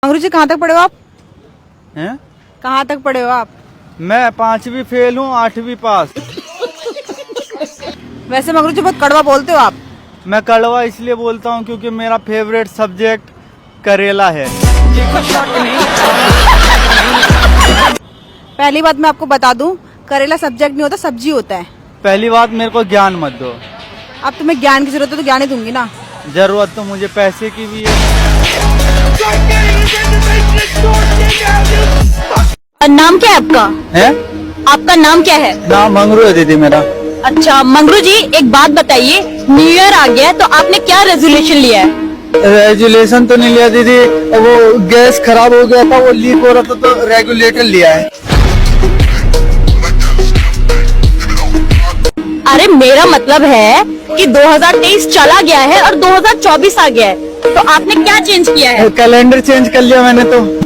मंगरू जी, कहाँ तक पढ़े हो आप? हैं? कहाँ तक पढ़े हो आप? मैं 5वीं फेल हूँ, 8वीं पास। वैसे मंगरू जी बहुत कड़वा बोलते हो आप। मैं कड़वा इसलिए बोलता हूँ क्योंकि मेरा फेवरेट सब्जेक्ट करेला है। पहली बात मैं आपको बता दूं, करेला सब्जेक्ट नहीं होता, सब्जी होता है। पहली बात, मेरे को ज्ञान मत दो। अब तुम्हें ज्ञान की जरूरत है तो ज्ञान ही दूंगी ना। जरूरत तो मुझे पैसे की भी है। नाम क्या है आपका? हैं? आपका नाम क्या है? नाम मंगरू है दीदी मेरा। अच्छा मंगरू जी, एक बात बताइए, न्यू ईयर आ गया है तो आपने क्या रेजोल्यूशन लिया है? रेजुलेशन तो नहीं लिया दीदी, वो गैस खराब हो गया था, वो लीक हो रहा था तो रेगुलेटर लिया है। अरे मेरा मतलब है कि 2023 चला गया है और 2024 आ गया है, तो आपने क्या चेंज किया है? कैलेंडर चेंज कर लिया मैंने तो।